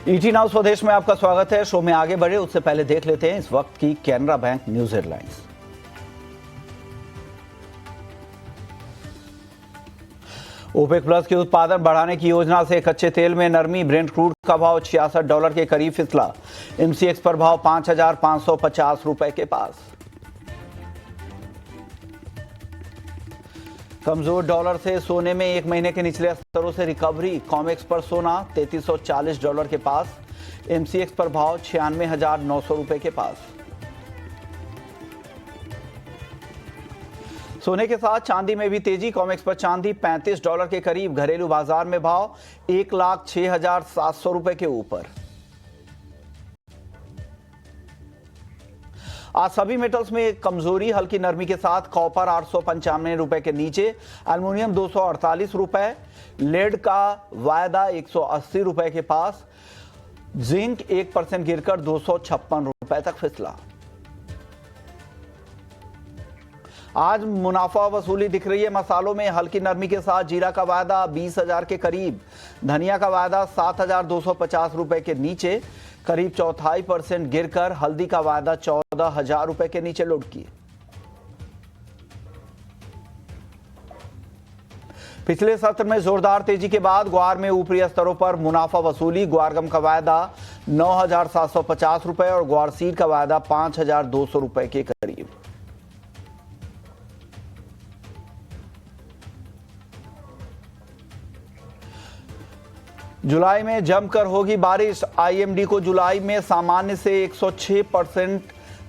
ET now स्वदेश में आपका स्वागत है। शो में आगे बढ़े उससे पहले देख लेते हैं इस वक्त की Canara Bank news headlines. OPEC plus के उत्पादन बढ़ाने की योजना से कच्चे तेल में नरमी। ब्रेंट क्रूड का भाव $66 के करीब फिसला। एमसीएक्स पर भाव 5,550 रुपए के पास। कमजोर डॉलर से सोने में एक महीने के निचले स्तरों से रिकवरी। कॉमेक्स पर सोना $3340 के पास। एमसीएक्स पर भाव 96,900 रुपए के पास। सोने के साथ चांदी में भी तेजी। कॉमेक्स पर चांदी $35 के करीब। घरेलू बाजार में भाव 1,06,700 रुपए के ऊपर। आज सभी मेटल्स में कमजोरी, हल्की नरमी के साथ कॉपर 895 रुपए के नीचे, एल्युमिनियम 248 रुपए, लेड का वायदा 180 रुपए के पास, जिंक 1% गिरकर 256 रुपए तक फिसला। आज मुनाफा वसूली दिख रही है मसालों में। हल्की नरमी के साथ जीरा का वायदा 20,000 के करीब, धनिया का वायदा 7,250 रुपए के नीचे, करीब 0.25% गिरकर हल्दी का वायदा 14,000 रुपए के नीचे लुढ़की। पिछले सत्र में जोरदार तेजी के बाद ग्वार में ऊपरी स्तरों पर मुनाफा वसूली। ग्वारगम का वायदा 9,750 रुपए और ग्वार सीड का वायदा 5,200 रुपए के करीब। जुलाई में जमकर होगी बारिश। आईएमडी को जुलाई में सामान्य से 106%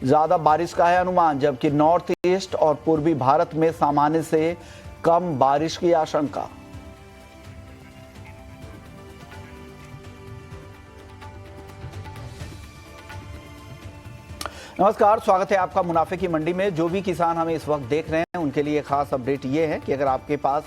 ज्यादा बारिश का है अनुमान, जबकि नॉर्थ ईस्ट और पूर्वी भारत में सामान्य से कम बारिश की आशंका। नमस्कार, स्वागत है आपका मुनाफे की मंडी में। जो भी किसान हमें इस वक्त देख रहे हैं उनके लिए खास अपडेट ये है कि अगर आपके पास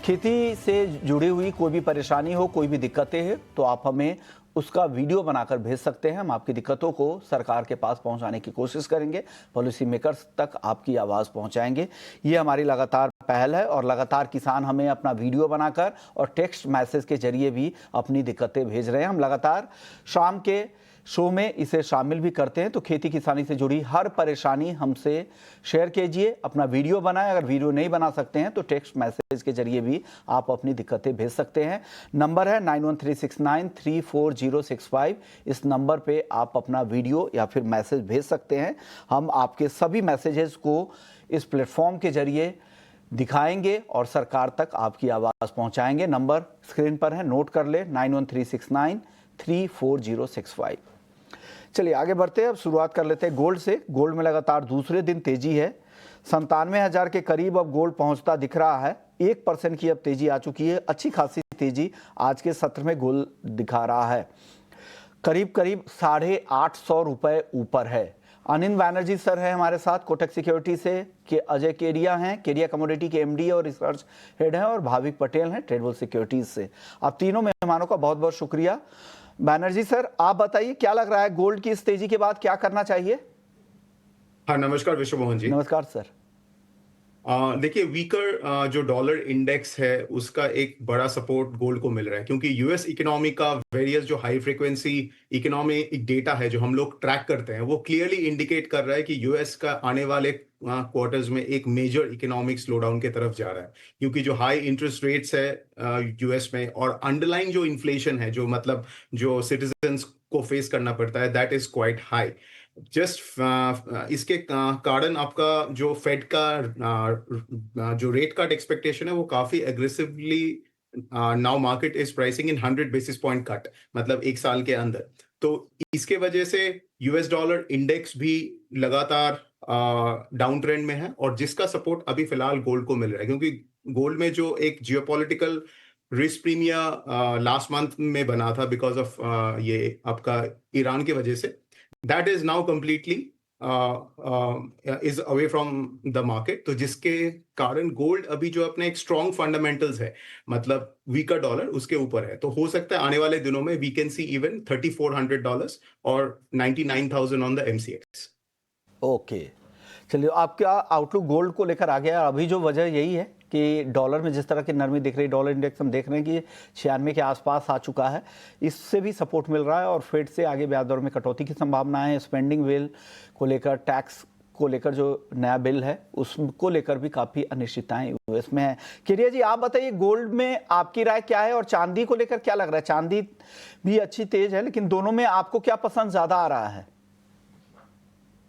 खेती से जुड़ी हुई कोई भी परेशानी हो, कोई भी दिक्कतें हैं, तो आप हमें उसका वीडियो बनाकर भेज सकते हैं। हम आपकी दिक्कतों को सरकार के पास पहुंचाने की कोशिश करेंगे, पॉलिसी मेकर्स तक आपकी आवाज़ पहुंचाएंगे। ये हमारी लगातार पहल है और लगातार किसान हमें अपना वीडियो बनाकर और टेक्स्ट मैसेज के जरिए भी अपनी दिक्कतें भेज रहे हैं। हम लगातार शाम के शो में इसे शामिल भी करते हैं। तो खेती किसानी से जुड़ी हर परेशानी हमसे शेयर कीजिए, अपना वीडियो बनाएं। अगर वीडियो नहीं बना सकते हैं तो टेक्स्ट मैसेज के जरिए भी आप अपनी दिक्कतें भेज सकते हैं। नंबर है 9136934065। इस नंबर पे आप अपना वीडियो या फिर मैसेज भेज सकते हैं। हम आपके सभी मैसेजेस को इस प्लेटफॉर्म के जरिए दिखाएंगे और सरकार तक आपकी आवाज़ पहुंचाएंगे। नंबर स्क्रीन पर है, नोट कर ले, 9136934065। चलिए आगे बढ़ते हैं। अब शुरुआत कर लेते हैं गोल्ड से। गोल्ड में लगातार दूसरे दिन तेजी है। 97,000 के करीब अब गोल्ड पहुंचता दिख रहा है। 1% की अब तेजी आ चुकी है। अच्छी खासी तेजी आज के सत्र में गोल्ड दिखा रहा है। करीब 850 रुपए ऊपर है। अनिल बैनर्जी सर है हमारे साथ कोटक सिक्योरिटी से, कि अजय केडिया हैं, केडिया कमोडिटी के एमडी और रिसर्च हेड हैं, और भाविक पटेल हैं ट्रेडबल सिक्योरिटीज से। आप तीनों मेहमानों का बहुत बहुत शुक्रिया। बैनर्जी सर, आप बताइए क्या लग रहा है गोल्ड की इस तेजी के बाद क्या करना चाहिए? हाँ, नमस्कार विश्व मोहन जी। नमस्कार सर। देखिए, वीकर जो डॉलर इंडेक्स है उसका एक बड़ा सपोर्ट गोल्ड को मिल रहा है, क्योंकि यूएस इकोनॉमी का वेरियस जो हाई फ्रीक्वेंसी इकोनॉमिक डेटा है जो हम लोग ट्रैक करते हैं, वो क्लियरली इंडिकेट कर रहा है कि यूएस का आने वाले क्वार्टर्स में एक मेजर इकोनॉमिक स्लोडाउन की तरफ जा रहा है, क्योंकि जो हाई इंटरेस्ट रेट्स है यूएस में और अंडरलाइन जो इन्फ्लेशन है, जो मतलब जो सिटीजन्स को फेस करना पड़ता है, that is quite high. Just इसके कारण आपका जो फेड का जो रेट कट एक्सपेक्टेशन है वो काफी aggressively now market is pricing in 100 basis point cut, मतलब एक साल के अंदर। तो इसके वजह से यूएस डॉलर इंडेक्स भी लगातार डाउन ट्रेंड में है, और जिसका सपोर्ट अभी फिलहाल गोल्ड को मिल रहा है, क्योंकि गोल्ड में जो एक geopolitical risk Primia last month में बना था बिकॉज ऑफ ये आपका ईरान की वजह से, that is now completely is away from the market। तो जिसके कारण गोल्ड अभी जो अपने एक स्ट्रॉन्ग फंडामेंटल्स है, मतलब वीकर डॉलर, उसके ऊपर है। तो हो सकता है आने वाले दिनों में वी कैन सी इवन $3,400 और 99,000 ऑन द एमसीएक्स। ओके, चलिए आपका आउटलुक गोल्ड को लेकर आ गया। अभी जो वजह यही है कि डॉलर में जिस तरह की नरमी दिख रही है, डॉलर इंडेक्स हम देख रहे हैं कि 96 के आसपास आ चुका है, इससे भी सपोर्ट मिल रहा है और फेड से आगे ब्याज दर में कटौती की संभावना है। स्पेंडिंग बिल को लेकर, टैक्स को लेकर जो नया बिल है उसको लेकर भी काफ़ी अनिश्चितताएं यूएस में है। किरिया जी, आप बताइए गोल्ड में आपकी राय क्या है और चांदी को लेकर क्या लग रहा है? चांदी भी अच्छी तेज है, लेकिन दोनों में आपको क्या पसंद ज्यादा आ रहा है?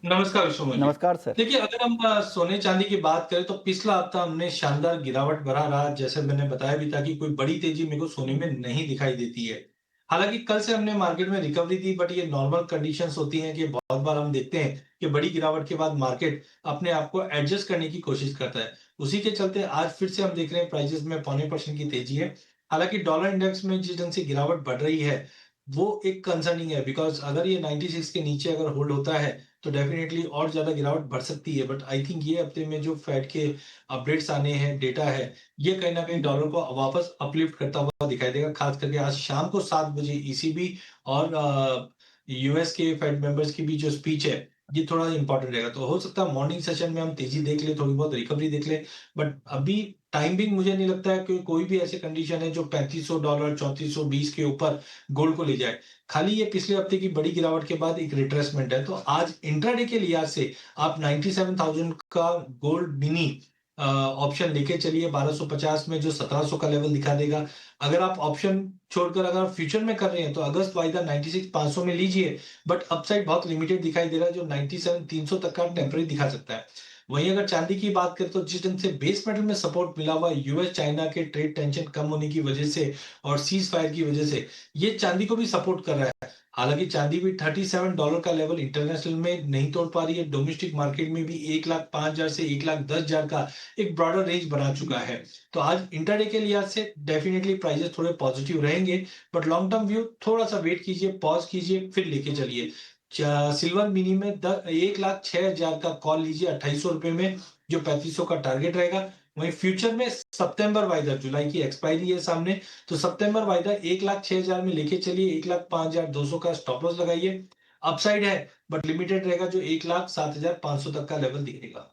नमस्कार विश्वमोहन जी। नमस्कार सर। देखिए, अगर हम सोने चांदी की बात करें तो पिछला हफ्ता हमने शानदार गिरावट भरा रहा, जैसे मैंने बताया भी था कि कोई बड़ी तेजी मेरे को सोने में नहीं दिखाई देती है। हालांकि कल से हमने मार्केट में रिकवरी दी, बट ये नॉर्मल कंडीशंस होती हैं कि बहुत बार हम देखते हैं कि बड़ी गिरावट के बाद मार्केट अपने आप को एडजस्ट करने की कोशिश करता है। उसी के चलते आज फिर से हम देख रहे हैं प्राइसेस में 0.25% की तेजी है। हालांकि डॉलर इंडेक्स में जिस ढंग से गिरावट बढ़ रही है वो एक कंसर्निंग है, बिकॉज अगर ये 96 के नीचे अगर होल्ड होता है तो डेफिनेटली और ज्यादा गिरावट बढ़ सकती है। बट आई थिंक ये हफ्ते में जो फेड के अपडेट्स आने हैं, डेटा है, ये कहीं ना कहीं डॉलर को वापस अपलिफ्ट करता हुआ दिखाई देगा। खास करके आज शाम को 7 बजे ईसीबी और यूएस के फेड मेंबर्स की भी जो स्पीच है ये थोड़ा इंपॉर्टेंट रहेगा। तो हो सकता है मॉर्निंग सेशन में हम तेजी देख ले, थोड़ी बहुत रिकवरी देख ले, बट अभी टाइम बिंग मुझे नहीं लगता है कि कोई भी ऐसे कंडीशन है जो $3500 3420 के ऊपर गोल्ड को ले जाए। खाली ये पिछले हफ्ते की बड़ी गिरावट के बाद एक रिट्रेसमेंट है। तो आज इंट्राडे के लिहाज से आप 97,000 का गोल्ड मिनी ऑप्शन लेके चलिए 1250 में, जो 1700 का लेवल दिखा देगा। अगर आप ऑप्शन छोड़कर अगर आप फ्यूचर में कर रहे हैं तो अगस्त वायदा 96,500 में लीजिए, बट अपसाइड बहुत लिमिटेड दिखाई दे रहा है, जो 97,300 तक का टेम्पररी दिखा सकता है। वहीं अगर चांदी की बात करें तो जिस ढंग से बेस मेटल में सपोर्ट मिला हुआ यूएस चाइना के ट्रेड टेंशन कम होने की वजह से और सीज फायर की वजह से ये चांदी को भी सपोर्ट कर रहा है। हालांकि चांदी भी $37 का लेवल इंटरनेशनल में नहीं तोड़ पा रही है, डोमेस्टिक मार्केट में भी 1,05,000 से 1,10,000 का एक ब्रॉडर रेंज बना चुका है। तो आज इंटरडे के लिहाज से डेफिनेटली प्राइसेस थोड़े पॉजिटिव रहेंगे, बट लॉन्ग टर्म व्यू थोड़ा सा वेट कीजिए, पॉज कीजिए, फिर लेके चलिए। सिल्वर मिनी में 1,06,000 का कॉल लीजिए 2800 रुपए में, जो 3500 का टारगेट रहेगा। वहीं फ्यूचर में सितंबर वायदा, जुलाई की एक्सपायरी है सामने, तो सितंबर वायदा 1,06,000 में लेके चलिए, 1,05,200 का स्टॉप लॉस लगाइए। अपसाइड है बट लिमिटेड रहेगा, जो 1,07,500 तक का लेवल दिखेगा।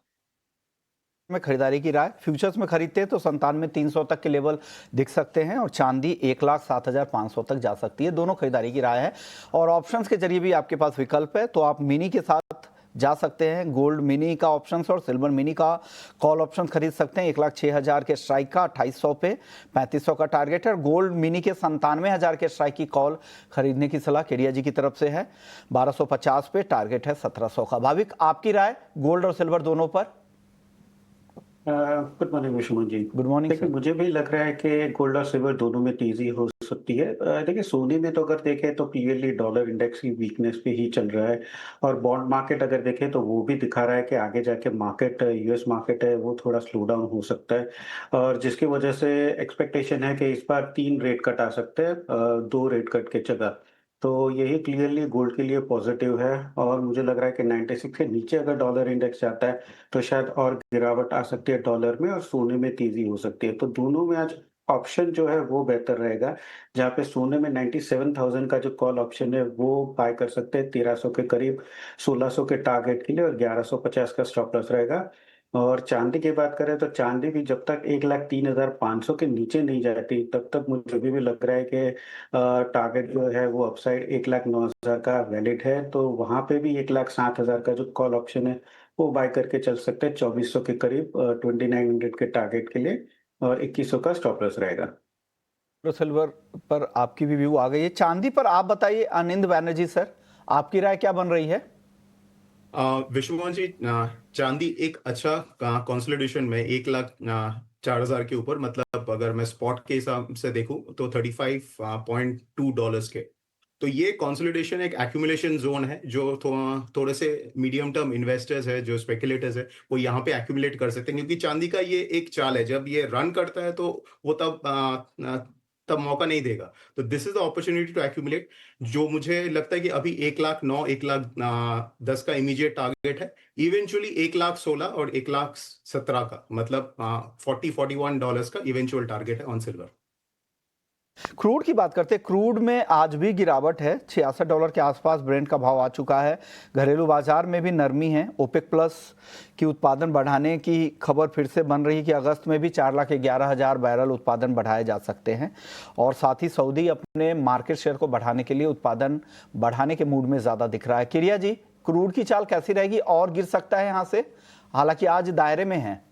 में खरीदारी की राय, फ्यूचर्स में खरीदते हैं तो 97,300 तक के लेवल दिख सकते हैं और चांदी 1,07,500 तक जा सकती है। दोनों खरीदारी की राय है और ऑप्शंस के जरिए भी आपके पास विकल्प है, तो आप मिनी के साथ जा सकते हैं। गोल्ड मिनी का ऑप्शंस और सिल्वर मिनी का कॉल ऑप्शन खरीद सकते हैं। 1,06,000 के स्ट्राइक का 2,800 पे 3,500 का टारगेट है और गोल्ड मिनी के 97,000 के स्ट्राइक की कॉल खरीदने की सलाह केडिया जी की तरफ से है। 1,250 पे टारगेट है 1,700 का। भाविक, आपकी राय गोल्ड और सिल्वर दोनों पर? गुड मॉर्निंग विश्वमोहन जी। गुड मॉर्निंग देखिए, सर। मुझे भी लग रहा है कि गोल्ड और सिल्वर दोनों में तेजी हो सकती है। देखिए, सोने में तो अगर देखें तो क्लियरली डॉलर इंडेक्स की वीकनेस पे ही चल रहा है और बॉन्ड मार्केट अगर देखें तो वो भी दिखा रहा है कि आगे जाके मार्केट, यूएस मार्केट है, वो थोड़ा स्लो डाउन हो सकता है और जिसकी वजह से एक्सपेक्टेशन है कि इस बार 3 रेट कट आ सकते हैं, 2 रेट कट के जगह। तो यही क्लियरली गोल्ड के लिए पॉजिटिव है और मुझे लग रहा है कि 96 के नीचे अगर डॉलर इंडेक्स जाता है तो शायद और गिरावट आ सकती है डॉलर में और सोने में तेजी हो सकती है। तो दोनों में आज ऑप्शन जो है वो बेहतर रहेगा, जहाँ पे सोने में 97,000 का जो कॉल ऑप्शन है वो बाय कर सकते हैं 1,300 के करीब, 1,600 के टारगेट के लिए और 1,150 का स्टॉप लॉस रहेगा। और चांदी की बात करें तो चांदी भी जब तक 1,03,500 के नीचे नहीं जाती तब तक मुझे भी लग रहा है कि टारगेट जो है वो अपसाइड 1,09,000 का वैलिड है। तो वहाँ पे भी 1,07,000 का जो कॉल ऑप्शन है वो बाय करके चल सकते हैं 2,400 के करीब, 2,900 के टारगेट के लिए और 2,100 का स्टॉप लॉस रहेगा। तो सिल्वर पर आपकी भी व्यू आ गई है। चांदी पर आप बताइए आनंद बैनर्जी सर, आपकी राय क्या बन रही है? विश्वमोहन जी, चांदी एक अच्छा कंसोलिडेशन में 1,04,000 के ऊपर, मतलब अगर मैं स्पॉट के हिसाब से देखूं तो $35.2 के, तो ये कंसोलिडेशन एक एक्यूमुलेशन जोन है जो थोड़े से मीडियम टर्म इन्वेस्टर्स है, जो स्पेकुलेटर्स है, वो यहाँ पे एक्यूमुलेट कर सकते हैं, क्योंकि चांदी का ये एक चाल है, जब ये रन करता है तो वो तब मौका नहीं देगा। तो this is the opportunity to accumulate, जो मुझे लगता है कि अभी 1,09,000 1,10,000 का इमीडिएट टारगेट है, इवेंचुअली 1,16,000 और 1,17,000 का, मतलब $40-41 का इवेंचुअल टारगेट है ऑन सिल्वर। क्रूड की बात करते हैं। क्रूड में आज भी गिरावट है, $66 के आसपास ब्रेंट का भाव आ चुका है। घरेलू बाजार में भी नरमी है। ओपेक प्लस की उत्पादन बढ़ाने की खबर फिर से बन रही है कि अगस्त में भी 4,11,000 बैरल उत्पादन बढ़ाए जा सकते हैं। और साथ ही सऊदी अपने मार्केट शेयर को बढ़ाने के लिए उत्पादन बढ़ाने के मूड में ज़्यादा दिख रहा है। किरिया जी, क्रूड की चाल कैसी रहेगी? और गिर सकता है यहाँ से? हालांकि आज दायरे में है।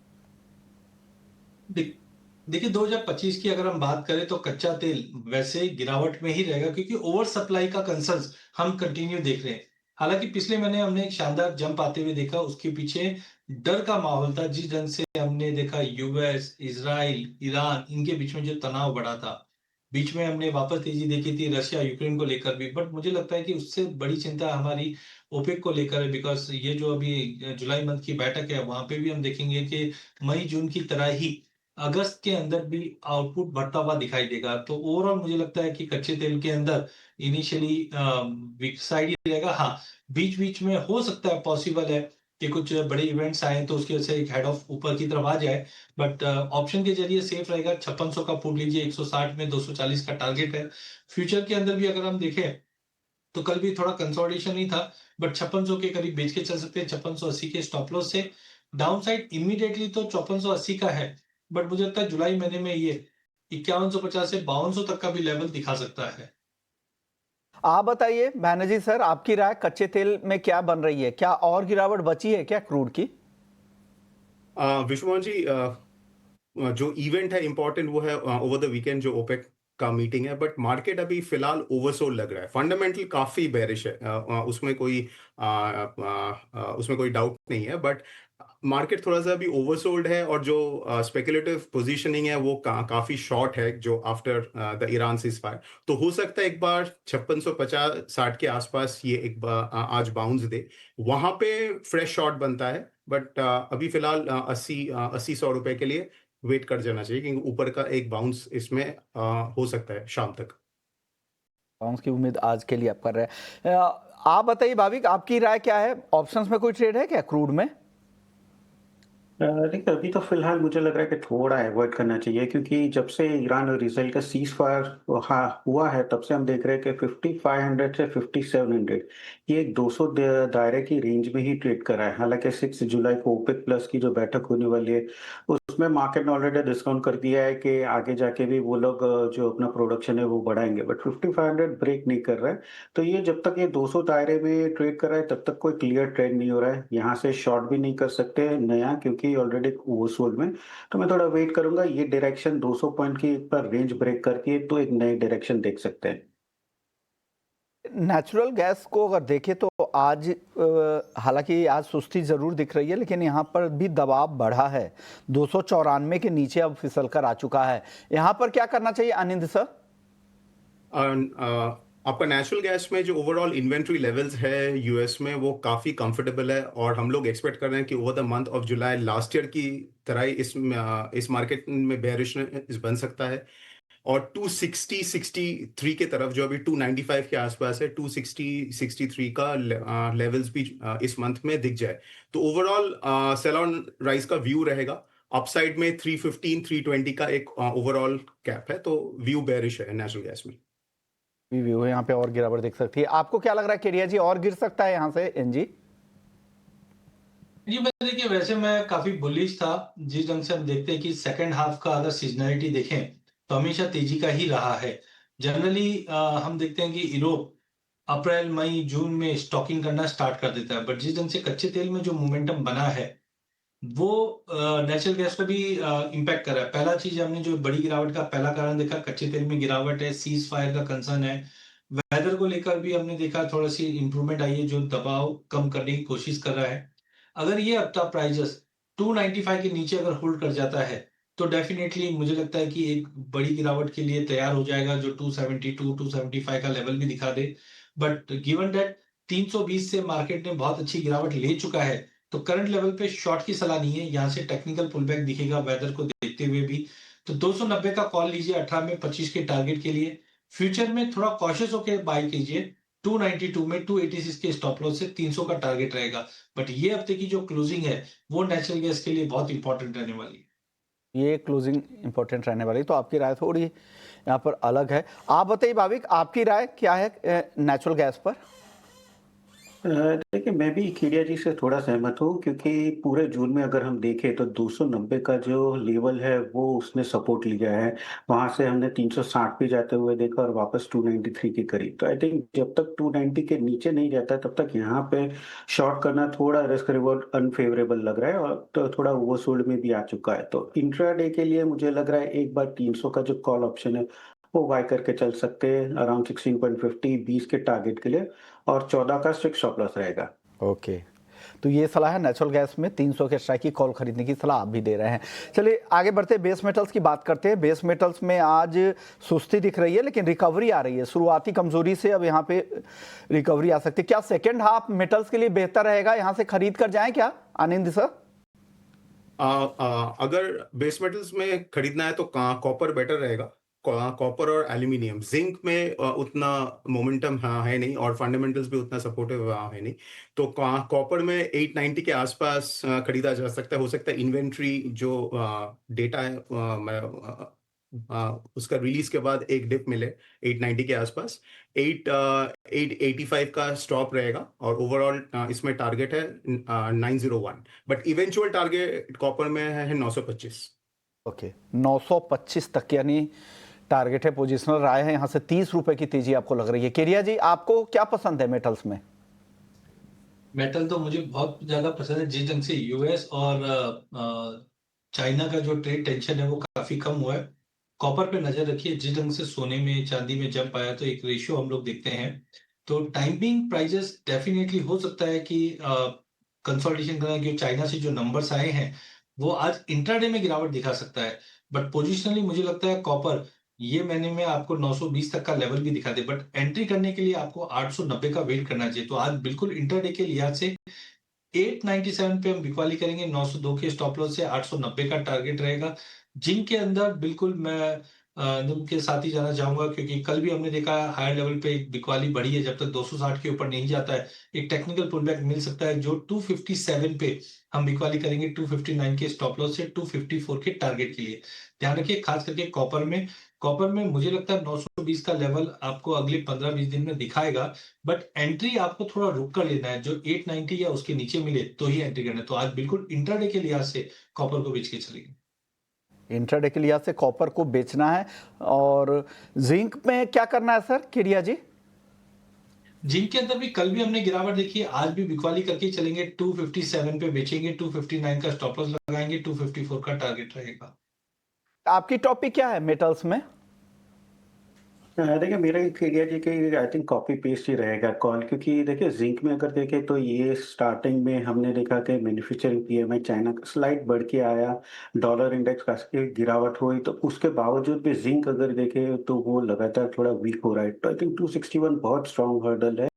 देखिए 2025 की अगर हम बात करें तो कच्चा तेल वैसे गिरावट में ही रहेगा, क्योंकि ओवर सप्लाई का कंसर्न्स हम कंटिन्यू देख रहे हैं। हालांकि पिछले महीने हमने एक शानदार जंप आते हुए देखा, उसके पीछे डर का माहौल था। जिस ढंग से हमने देखा यूएस, इजराइल, ईरान, इनके बीच में जो तनाव बढ़ा था, बीच में हमने वापस तेजी देखी थी रशिया यूक्रेन को लेकर भी। बट मुझे लगता है कि उससे बड़ी चिंता हमारी ओपेक को लेकर है, बिकॉज ये जो अभी जुलाई मंथ की बैठक है, वहां पे भी हम देखेंगे कि मई जून की तरह ही अगस्त के अंदर भी आउटपुट बढ़ता हुआ दिखाई देगा। तो ओवरऑल मुझे लगता है कि कच्चे तेल के अंदर इनिशियली वीक साइड ही रहेगा। हाँ, बीच बीच में हो सकता है, पॉसिबल है कि कुछ बड़े इवेंट्स आए तो उसकी वजह से एक हेड ऑफ ऊपर की तरफ आ जाए। बट ऑप्शन के जरिए सेफ रहेगा। 5600 का पुट लीजिए, 160 में 240 का टारगेट है। फ्यूचर के अंदर भी अगर हम देखें तो कल भी थोड़ा कंसोलिडेशन ही था, बट 5600 के करीब बेच के चल सकते हैं 5680 के स्टॉप लॉस से। डाउन साइड इमीडिएटली तो 5480 का है, बट मुझे लगता है जुलाई महीने में ये 5150 से 5200 तक का भी लेवल दिखा सकता है। आप बताइए बैनर्जी सर, आपकी राय कच्चे तेल में क्या बन रही है? क्या और गिरावट बची है क्या क्रूड की? विश्वमोहन जी, जो इवेंट है इंपॉर्टेंट वो है ओवर द वीकेंड जो ओपेक का मीटिंग है, बट मार्केट अभी फिलहाल ओवरसोल्ड लग रहा है। फंडामेंटल काफी बेरिश है, उसमें कोई डाउट नहीं है, बट मार्केट थोड़ा सा अभी ओवरसोल्ड है। और जो स्पेकुलेटिव पोजीशनिंग है वो काफी शॉर्ट है जो after the Iran cease fire. तो हो सकता है एक बार 5650-60 के आसपास ये एक बार आज बाउंस दे, वहां पे फ्रेश शॉर्ट बनता है। बट अभी फिलहाल 80-100 रुपए के लिए वेट कर जाना चाहिए, क्योंकि ऊपर का एक बाउंस इसमें हो सकता है शाम तक। बाउंस की उम्मीद आज के लिए आप कर रहे हैं। आप बताइए भाविक, आपकी राय क्या है? ऑप्शंस में कोई ट्रेड है क्या क्रूड में? देखिए अभी तो फिलहाल मुझे लग रहा है कि थोड़ा अवॉइड करना चाहिए, क्योंकि जब से ईरान और इसराइल का सीज फायर हुआ है तब से हम देख रहे हैं कि 5500 से 5700 ये एक 200 दायरे की रेंज में ही ट्रेड कर रहा है। हालांकि 6 जुलाई को ओपेक प्लस की जो बैठक होने वाली है उसमें मार्केट ने ऑलरेडी डिस्काउंट कर दिया है कि आगे जाके भी वो लोग जो अपना प्रोडक्शन है वो बढ़ाएंगे, बट 5500 ब्रेक नहीं कर रहा है। तो ये जब तक ये 200 दायरे में ट्रेड कर रहा है तब तक कोई क्लियर ट्रेंड नहीं हो रहा है। यहाँ से शॉर्ट भी नहीं कर सकते नया, क्योंकि ऑलरेडी ओवरसोल्ड में। तो मैं थोड़ा वेट करूंगा, ये डायरेक्शन 200 पॉइंट की पर रेंज ब्रेक करती है तो एक नई डायरेक्शन देख सकते हैं। नेचुरल गैस को अगर देखें तो आज हालांकि आज सुस्ती जरूर दिख रही है, लेकिन यहाँ पर भी दबाव बढ़ा है। 294 के नीचे अब फिसल कर आ चुका है। यहाँ पर क्या करना चाहिए आनंद सर? आपका नेचुरल गैस में जो ओवरऑल इन्वेंट्री लेवल्स है यूएस में वो काफी कंफर्टेबल है, और हम लोग एक्सपेक्ट कर रहे हैं कि over the month of July last year की तरह ही इस मार्केट में बेयरिशनेस बन सकता है। और 260-63 के तरफ, जो अभी 295 के आसपास है, 260-63 का लेवल्स भी इस मंथ में दिख जाए तो ओवरऑल सेल ऑन राइज का व्यू रहेगा। अपसाइड में 315-320 का एक ओवरऑल कैप है, तो व्यू बेयरिश है नेचुरल गैस में। व्यू है यहाँ पे, और गिरावट दिख सकती है। आपको क्या लग रहा है केरिया जी, और गिर सकता है यहाँ से एनजी? जी, मैं देखिए वैसे मैं काफी बुलिश था। जिस ढंग से हम देखते हैं कि सेकंड हाफ का अगर सीजनैलिटी देखें तो हमेशा तेजी का ही रहा है। जनरली हम देखते हैं कि यूरोप अप्रैल मई जून में स्टॉकिंग करना स्टार्ट कर देता है, बट जिस ढंग से कच्चे तेल में जो मोमेंटम बना है वो नेचुरल गैस पे भी इम्पैक्ट कर रहा है। पहला चीज हमने जो बड़ी गिरावट का पहला कारण देखा, कच्चे तेल में गिरावट है, सीज फायर का कंसर्न है। वेदर को लेकर भी हमने देखा थोड़ा सी इंप्रूवमेंट आई है, जो दबाव कम करने की कोशिश कर रहा है। अगर ये अपना प्राइजेस 295 के नीचे अगर होल्ड कर जाता है तो डेफिनेटली मुझे लगता है कि एक बड़ी गिरावट के लिए तैयार हो जाएगा, जो 272 275 का लेवल भी दिखा दे। बट गिवन दैट 320 से मार्केट ने बहुत अच्छी गिरावट ले चुका है, तो करंट लेवल पे शॉर्ट की सलाह नहीं है। यहाँ से टेक्निकल पुलबैक दिखेगा वेदर को देखते हुए भी। तो 290 का कॉल लीजिए 18 में 25 के टारगेट के लिए। फ्यूचर में थोड़ा कॉशियस होकर बाय कीजिए। 292 में 286 के स्टॉप लॉस से 300 का टारगेट रहेगा। बट ये हफ्ते की जो क्लोजिंग है वो नेचुरल गैस के लिए बहुत इंपॉर्टेंट रहने वाली है। ये क्लोजिंग इंपॉर्टेंट रहने वाली, तो आपकी राय थोड़ी यहाँ पर अलग है। आप बताइए भाविक, आपकी राय क्या है नेचुरल गैस पर? देखिए, मैं भी खेड़िया जी से थोड़ा सहमत हूँ क्योंकि पूरे जून में अगर हम देखें तो 290 का जो लेवल है वो उसने सपोर्ट लिया है। वहाँ से हमने 360 पे जाते हुए देखा और वापस 293 के करीब। तो आई थिंक जब तक 290 के नीचे नहीं जाता तब तक यहाँ पे शॉर्ट करना थोड़ा रिस्क रिवॉर्ड अनफेवरेबल लग रहा है और तो थोड़ा ओवरसोल्ड में भी आ चुका है। तो इंट्राडे के लिए मुझे लग रहा है एक बार 300 का जो कॉल ऑप्शन है वो बाय करके चल सकते हैं अराउंड 16.50 20 के टारगेट के लिए और 14 का स्ट्रिक्ट स्टॉप लॉस रहेगा। ओके, तो ये सलाह है नेचुरल गैस में 300 के स्ट्राइक की कॉल खरीदने की सलाह आप भी दे रहे हैं। चलिए आगे बढ़ते, बेस मेटल्स की बात करते हैं। बेस मेटल्स में आज सुस्ती दिख रही है लेकिन रिकवरी आ रही है। शुरुआती कमजोरी से अब यहाँ पे रिकवरी आ सकती है। क्या सेकेंड हाफ मेटल्स के लिए बेहतर रहेगा, यहाँ से खरीद कर जाएं क्या आनंद सर? अगर बेस मेटल्स में खरीदना है तो कॉपर बेटर रहेगा। कॉपर और एल्यूमिनियम, जिंक में उतना मोमेंटम है नहीं और फंडामेंटल्स भी उतना सपोर्टिव है नहीं। तो कॉपर में 890 के आसपास खरीदा जा सकता है। हो सकता है इन्वेंट्री जो डेटा है उसका रिलीज के बाद एक डिप मिले 890 के आसपास। 885 का स्टॉप रहेगा और ओवरऑल इसमें टारगेट है 901, बट इवेंचुअल टारगेट कॉपर में है 925। ओके, 925 तक यानी टारगेट है, पोजिशनल राय है। यहाँ से 30 रुपए की तेजी आपको लग रही है। केरिया जी, आपको क्या पसंद है मेटल्स में? मेटल तो मुझे बहुत ज्यादा पसंद है जिस ढंग से यूएस और चाइना का जो ट्रेड टेंशन है वो काफी कम हुआ है। कॉपर पे नजर रखिए, जिस ढंग से सोने में चांदी में जंप आया तो एक रेशियो हम लोग देखते हैं। तो टाइमिंग प्राइजेस डेफिनेटली हो सकता है कि कंसोलिडेशन करना, कि चाइना से जो नंबर्स आए हैं वो आज इंट्राडे में गिरावट दिखा सकता है। बट पोजिशनली मुझे लगता है कॉपर ये महीने में आपको 920 तक का लेवल भी दिखा दे, बट एंट्री करने के लिए आपको 890 का वेट करना चाहिए। तो आज बिल्कुल इंट्राडे के लिहाज से 897 पे हम बिकवाली करेंगे। 902 के स्टॉप लॉस से 890 का टारगेट रहेगा। जिंक के अंदर बिल्कुल मैं निम के साथ ही जाना चाहूंगा, क्योंकि कल भी हमने देखा हायर लेवल पे बिकवाली बढ़ी है। जब तक 260 के ऊपर नहीं जाता है एक टेक्निकल पुलबैक मिल सकता है, जो 257 पे हम बिकवाली करेंगे 259 के स्टॉप लॉस से 254 के टारगेट के लिए। ध्यान रखिए खास करके कॉपर में मुझे लगता है 920 का लेवल आपको अगले 15-20 दिन में दिखाएगा। बट एंट्री आपको थोड़ा रुक कर लेना है, जो 890 या उसके नीचे मिले तो ही एंट्री करना है। तो आज बिल्कुल इंट्राडे के लिहाज से कॉपर को बेच के चलेंगे। इंट्राडे के लिहाज से कॉपर को बेचना है। और जिंक में क्या करना है सर, केरिया जी? जिंक के अंदर भी कल भी हमने गिरावट देखी है, आज भी बिकवाली करके चलेंगे। 257 पे बेचेंगे, 259 का स्टॉप लॉस लगाएंगे, 254 का टारगेट रहेगा। आपकी टॉपिक क्या है मेटल्स में? देखिए, मेरा एक एरिया जी कि आई थिंक कॉपी पेस्ट ही रहेगा कॉल, क्योंकि देखिए जिंक में अगर देखें तो ये स्टार्टिंग में हमने देखा कि मैन्युफैक्चरिंग पीएमआई चाइना का स्लाइड बढ़ के आया, डॉलर इंडेक्स काफी गिरावट हुई, तो उसके बावजूद भी जिंक अगर देखें तो वो लगातार थोड़ा वीक हो रहा है। तो आई थिंक 261 बहुत स्ट्रॉन्ग हर्डल है।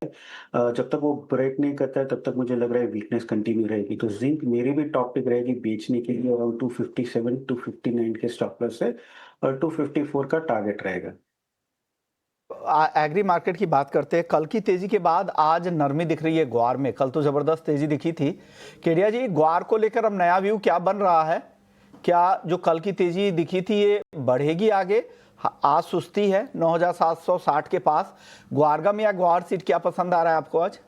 जब तक वो ब्रेक नहीं करता है तब तक मुझे लग रहा है वीकनेस कंटिन्यू रहेगी। तो जिंक मेरी भी टॉपिक रहेगी बेचने के लिए अराउंड 257 259 के स्टॉप लॉस है और 254 का टारगेट रहेगा। एग्री मार्केट की बात करते हैं। कल की तेजी के बाद आज नरमी दिख रही है ग्वार में। कल तो जबरदस्त तेजी दिखी थी। केडिया जी, ग्वार को लेकर अब नया व्यू क्या बन रहा है? क्या जो कल की तेजी दिखी थी ये बढ़ेगी आगे? आज सुस्ती है 9760 के पास। ग्वारगम या ग्वार सीट क्या पसंद आ रहा है आपको आज?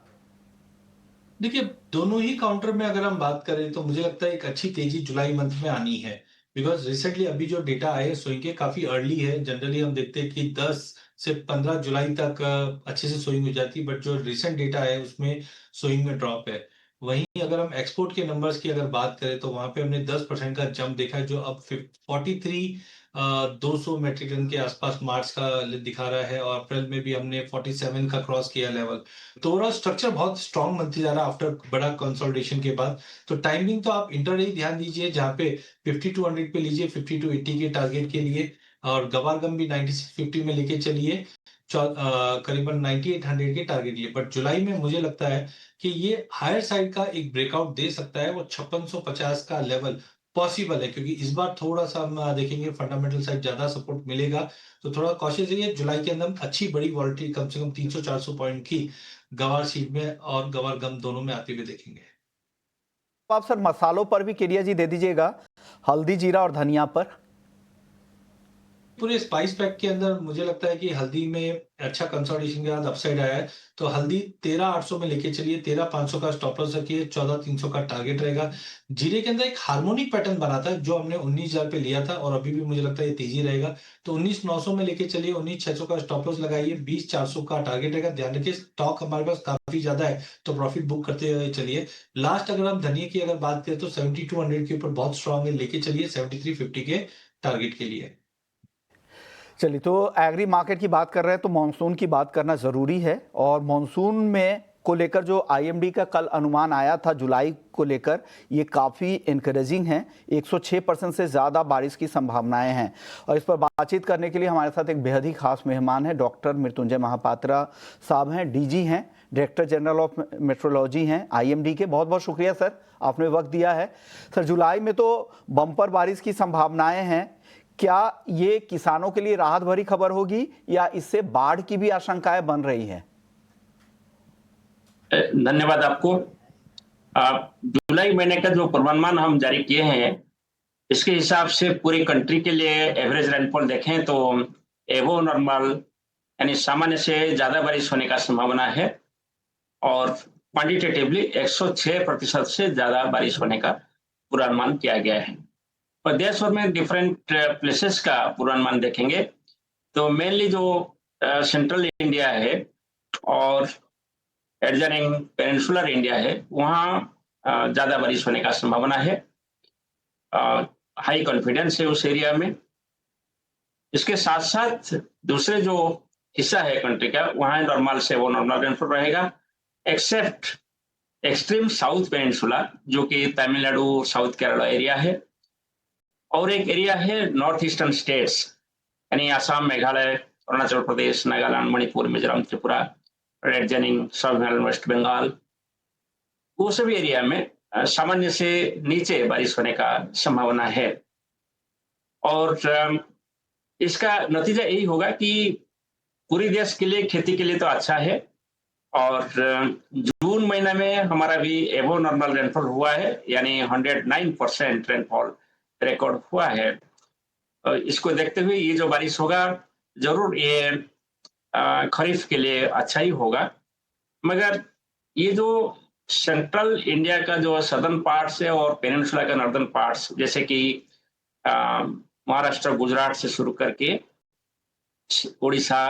देखिए दोनों ही काउंटर में अगर हम बात करें तो मुझे लगता है एक अच्छी तेजी जुलाई मंथ में आनी है। बिकॉज रिसेंटली अभी जो डेटा आए सोइंग के काफी अर्ली है। जनरली हम देखते हैं कि 10 से 15 जुलाई तक अच्छे से सोइंग हो जाती है, बट जो रिसेंट डेटा है उसमें सोइंग में ड्रॉप है। वहीं अगर हम एक्सपोर्ट के नंबर्स की अगर बात करें तो वहां पे हमने 10% का जंप देखा है, जो अब 43 200 मेट्रिक टन के आसपास मार्च का दिखा रहा है, और अप्रैल में भी हमने 47 का क्रॉस किया लेवल। तो ओवरऑल स्ट्रक्चर बहुत स्ट्रांग बनती जा रहा है आफ्टर बड़ा कंसोलिडेशन के बाद। तो टाइमिंग तो आप इंटरडे ध्यान दीजिए, जहां पे 5200 पे लीजिए 50 to 80 के टारगेट के लिए, और गवारगम भी 9650 में लेके चलिए करीबन 9800 के टारगेट लिए। बट जुलाई में मुझे लगता है कि ये हायर साइड का एक ब्रेकआउट दे सकता है। वो 5650 का लेवल पॉसिबल है, क्योंकि इस बार थोड़ा सा हम देखेंगे फंडामेंटल साइड ज्यादा सपोर्ट मिलेगा। तो थोड़ा कॉशियस रहिए। जुलाई के अंदर अच्छी बड़ी वॉलिटिलिटी कम से कम 300-400 पॉइंट की गवार सीट में और गवार गम दोनों में आते हुए देखेंगे। आप सर मसालों पर भी केडिया जी दे दीजिएगा, हल्दी जीरा और धनिया पर। पूरे स्पाइस पैक के अंदर मुझे लगता है कि हल्दी में अच्छा कंसोलिडेशन के बाद अपसाइड आया है, तो हल्दी 13,800 में लेके चलिए, 13,500 का स्टॉप लॉस रखिए, 14,300 का टारगेट रहेगा। जीरे के अंदर एक हार्मोनिक पैटर्न बना था जो हमने 19,000 पे लिया था और अभी भी मुझे लगता है ये तेजी रहेगा, तो 19,900 में लेके चलिए, 19,600 का स्टॉप लॉस लगाइए, 20,400 का टारगेट रहेगा। ध्यान रखिए स्टॉक हमारे पास काफी ज्यादा है, तो प्रॉफिट बुक करते हुए चलिए। लास्ट अगर हम धनिया की अगर बात करें तो 7200 के ऊपर बहुत स्ट्रांग है, लेके चलिए 7350 के टारगेट के लिए। चलिए, तो एग्री मार्केट की बात कर रहे हैं तो मानसून की बात करना ज़रूरी है, और मानसून में को लेकर जो आईएमडी का कल अनुमान आया था जुलाई को लेकर, ये काफ़ी इनकरेजिंग है। 106% से ज़्यादा बारिश की संभावनाएं हैं, और इस पर बातचीत करने के लिए हमारे साथ एक बेहद ही खास मेहमान है। डॉक्टर मृत्युंजय महापात्रा साहब हैं, डीजी हैं, डायरेक्टर जनरल ऑफ मेट्रोलॉजी हैं आईएमडी के। बहुत बहुत शुक्रिया सर, आपने वक्त दिया है। सर, जुलाई में तो बम्पर बारिश की संभावनाएं हैं, क्या ये किसानों के लिए राहत भरी खबर होगी या इससे बाढ़ की भी आशंकाएं बन रही है? धन्यवाद आपको। जुलाई महीने का जो पूर्वानुमान हम जारी किए हैं, इसके हिसाब से पूरी कंट्री के लिए एवरेज रेनफॉल देखें तो एबो नॉर्मल यानी सामान्य से ज्यादा बारिश होने का संभावना है, और क्वांटिटेटिवली 106% से ज्यादा बारिश होने का पूर्वानुमान किया गया है। और देश भर में डिफरेंट प्लेसेस का पूर्वानुमान देखेंगे तो मेनली जो सेंट्रल इंडिया है और एडजॉइनिंग पेनिनसुलर इंडिया है, वहाँ ज्यादा बारिश होने का संभावना है। हाई कॉन्फिडेंस है उस एरिया में। इसके साथ साथ दूसरे जो हिस्सा है कंट्री का, वहाँ नॉर्मल से वो नॉर्मल रेनफॉल रहेगा, एक्सेप्ट एक्सट्रीम साउथ पेनिनसुला जो कि तमिलनाडु साउथ केरला एरिया है, और एक एरिया है नॉर्थ ईस्टर्न स्टेट्स यानी आसाम, मेघालय, अरुणाचल प्रदेश, नागालैंड, मणिपुर, मिजोरम, त्रिपुरा, एडजॉइनिंग सब वेस्ट बंगाल, वो सभी एरिया में सामान्य से नीचे बारिश होने का संभावना है। और इसका नतीजा यही होगा कि पूरी देश के लिए, खेती के लिए तो अच्छा है, और जून महीना में हमारा भी एबो नॉर्मल रेनफॉल हुआ है, यानी 109% रेनफॉल रिकॉर्ड हुआ है। इसको देखते हुए ये जो बारिश होगा जरूर ये खरीफ के लिए अच्छा ही होगा। मगर ये जो सेंट्रल इंडिया का जो सदर्न पार्ट्स है और पेनिनसुला का नॉर्दर्न पार्ट्स, जैसे कि महाराष्ट्र, गुजरात से शुरू करके उड़ीसा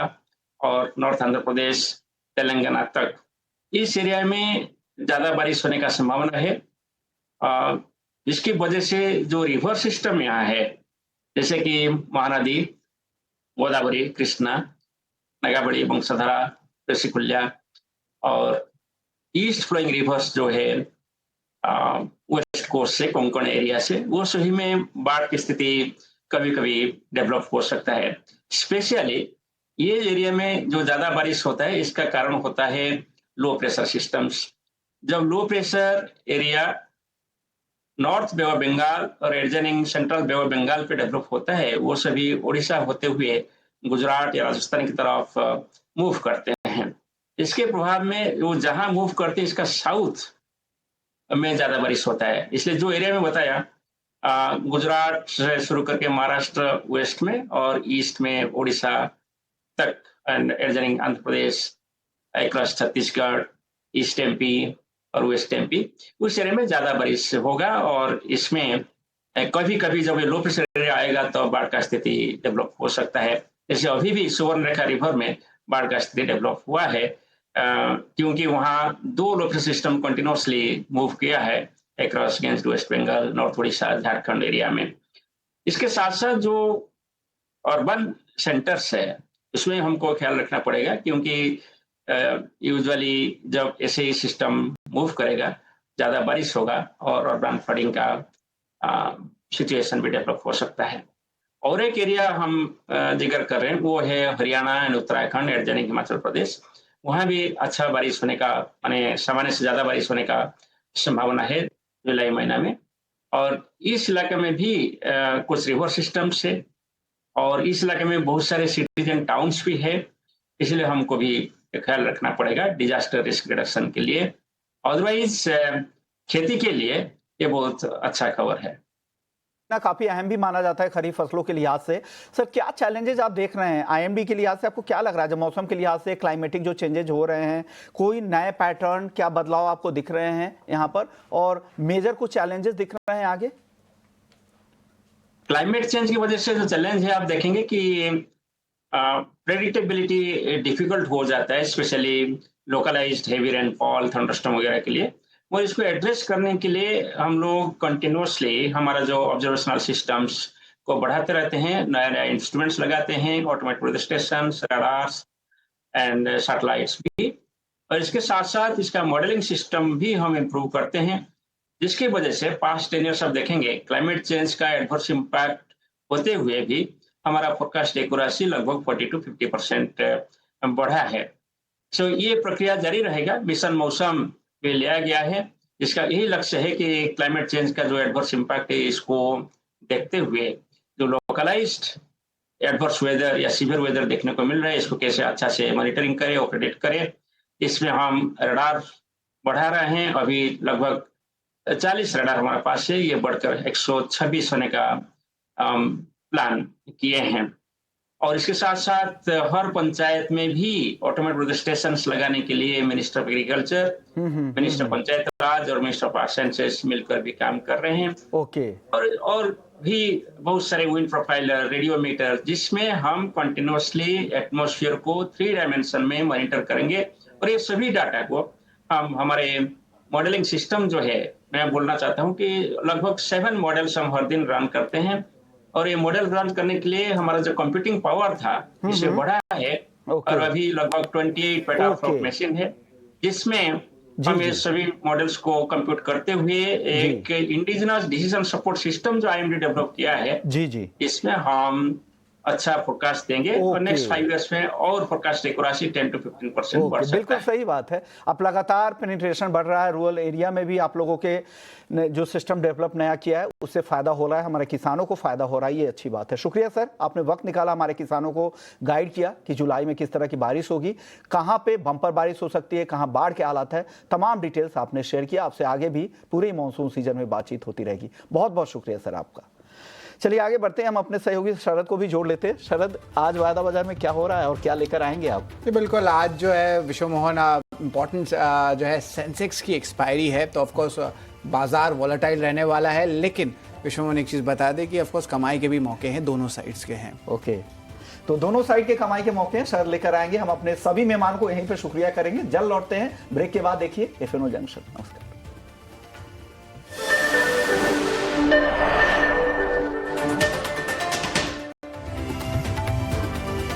और नॉर्थ आंध्र प्रदेश, तेलंगाना तक, इस एरिया में ज्यादा बारिश होने का संभावना है। इसकी वजह से जो रिवर सिस्टम यहाँ है, जैसे कि महानदी, गोदावरी, कृष्णा, नगाबड़ी, बंशधारा, ऋषिकुल्या और ईस्ट फ्लोइंग रिवर्स जो है वेस्ट कोस्ट से, कोंकण एरिया से, वो सभी में बाढ़ की स्थिति कभी कभी डेवलप हो सकता है। स्पेशली ये एरिया में जो ज्यादा बारिश होता है, इसका कारण होता है लो प्रेशर सिस्टम्स। जब low pressure area north bay of Bengal और adjoining central bay of Bengal पे डेवलप होता है, वो सभी उड़ीसा होते हुए गुजरात या राजस्थान की तरफ मूव करते हैं। इसके प्रभाव में वो जहां मूव करते हैं, इसका साउथ में ज्यादा बारिश होता है। इसलिए जो एरिया में बताया, गुजरात से शुरू करके महाराष्ट्र वेस्ट में और ईस्ट में उड़ीसा तक, adjoining Andhra Pradesh, across Chhattisgarh, east MP और वेस्ट एमपी, उस एरिया में ज्यादा बारिश होगा। और इसमें कभी कभी जब लो प्रेशर एरिया आएगा तो बाढ़ का स्थिति डेवलप हो सकता है। जैसे अभी भी सुवर्णरेखा रिवर में बाढ़ का स्थिति डेवलप हुआ है, क्योंकि वहाँ 2 low pressure system continuously move किया है across against West Bengal, North Orissa, Jharkhand area में। इसके साथ साथ जो अर्बन सेंटर्स है, उसमें हमको ख्याल रखना पड़ेगा, क्योंकि यूजुअली जब ऐसे ही सिस्टम मूव करेगा, ज्यादा बारिश होगा और अर्बन फ्लडिंग का सिचुएशन भी डेवलप हो सकता है। और एक एरिया हम जिक्र कर रहे हैं, वो है हरियाणा एंड उत्तराखंड, एडजॉइनिंग हिमाचल प्रदेश। वहाँ भी अच्छा बारिश होने का, माने सामान्य से ज्यादा बारिश होने का संभावना है जुलाई महीना में। और इस इलाके में भी कुछ रिवर सिस्टम्स है, और इस इलाके में बहुत सारे सिटीज एंड टाउन्स भी है, इसलिए हमको भी ख्याल रखना पड़ेगा डिजास्टर रिस्क रिडक्शन के लिए। अदरवाइज खेती के लिए ये बहुत अच्छा खबर है। काफी अहम भी माना जाता है खरीफ फसलों के लिहाज से। सर, क्या चैलेंजेस आप देख रहे हैं आईएमडी के लिहाज से? आपको क्या लग रहा है जब मौसम के लिहाज से क्लाइमेटिक जो चेंजेज हो रहे हैं, कोई नए पैटर्न, क्या बदलाव आपको दिख रहे हैं यहाँ पर, और मेजर कुछ चैलेंजेस दिख रहे हैं आगे? क्लाइमेट चेंज की वजह से जो चैलेंज है, आप देखेंगे कि प्रेडिक्टेबिलिटी डिफिकल्ट हो जाता है, specially localised heavy rainfall, thunderstorm वगैरह के लिए। और इसको एड्रेस करने के लिए हम लोग कंटिन्यूसली हमारा जो ऑब्जर्वेशनल सिस्टम्स को बढ़ाते रहते हैं, नए नए इंस्ट्रूमेंट्स लगाते हैं, automatic weather station, radars and satellites भी। और इसके साथ साथ इसका मॉडलिंग सिस्टम भी हम इम्प्रूव करते हैं, जिसकी वजह से पास्ट 10 ईयर्स आप देखेंगे क्लाइमेट चेंज का एडवर्स इम्पैक्ट होते हुए भी हमारा फोरकास्ट एक्यूरेसी लगभग 40 to 50% बढ़ा है। सो ये प्रक्रिया जारी रहेगा। मिशन मौसम पे लिया गया है, जिसका यही लक्ष्य है कि क्लाइमेट चेंज का जो एडवर्स इम्पैक्ट है, इसको देखते हुए जो लोकलाइज्ड एडवर्स वेदर या सीवियर वेदर देखने को मिल रहा है, इसको कैसे अच्छा से मॉनिटरिंग करें और प्रेडिक्ट करें। इसमें हम रडार बढ़ा रहे हैं, अभी लगभग 40 रडार हमारे पास है, ये बढ़कर 126 होने का प्लान किए हैं। और इसके साथ साथ हर पंचायत में भी ऑटोमेटिक वेदर स्टेशन लगाने के लिए minister of agriculture, minister panchayat raj और मिनिस्टर ऑफ साइंसेस मिलकर भी काम कर रहे हैं। ओके। और भी बहुत सारे विंड प्रोफाइलर, रेडियोमीटर, जिसमें हम कंटिन्यूअसली एटमॉस्फेयर को 3 डायमेंशन में मॉनिटर करेंगे। और ये सभी डाटा को हम हमारे मॉडलिंग सिस्टम जो है, मैं बोलना चाहता हूँ कि लगभग 7 मॉडल्स हम हर दिन रन करते हैं। और ये मॉडल रन करने के लिए हमारा जो कंप्यूटिंग पावर था, इसे बढ़ा है। और अभी लगभग 28 पेटाफ्लॉप मशीन है, जिसमें हम ये सभी मॉडल्स को कंप्यूट करते हुए एक इंडिजिनस डिसीजन सपोर्ट सिस्टम जो आईएमडी डेवलप किया है, इसमें हम अच्छा फोरकास्ट देंगे। और नेक्स्ट 5 इयर्स में और फोरकास्ट एक्यूरेसी 10 to 15% बढ़ सकता है। बिल्कुल सही बात है। अब लगातार पेनिट्रेशन बढ़ रहा है, रूरल एरिया में भी आप लोगों के जो सिस्टम डेवलप नया किया है, उससे फायदा हो रहा है, हमारे किसानों को फायदा हो रहा है, ये अच्छी बात है। शुक्रिया सर, आपने वक्त निकाला, हमारे किसानों को गाइड किया कि जुलाई में किस तरह की बारिश होगी, कहाँ पे बम्पर बारिश हो सकती है, कहाँ बाढ़ के हालात है, तमाम डिटेल्स आपने शेयर किया। आपसे आगे भी पूरे मानसून सीजन में बातचीत होती रहेगी। बहुत बहुत शुक्रिया सर आपका। चलिए आगे बढ़ते हैं, हम अपने सहयोगी शरद को भी जोड़ लेते हैं। शरद, आज वायदा बाजार में क्या हो रहा है और क्या लेकर आएंगे आप? जी बिल्कुल, आज जो है विश्व मोहन इम्पॉर्टेंट जो है सेंसेक्स की एक्सपायरी है, तो ऑफकोर्स बाजार वॉलेटाइल रहने वाला है। लेकिन विश्व मोहन एक चीज़ बता दे कि ऑफकोर्स कमाई के भी मौके हैं, दोनों साइड्स के हैं। ओके, तो दोनों साइड के कमाई के मौके हैं, शरद लेकर आएंगे। हम अपने सभी मेहमान को यहीं पर शुक्रिया करेंगे। जल्द लौटते हैं ब्रेक के बाद। देखिए FNO जंक्शन। नमस्कार।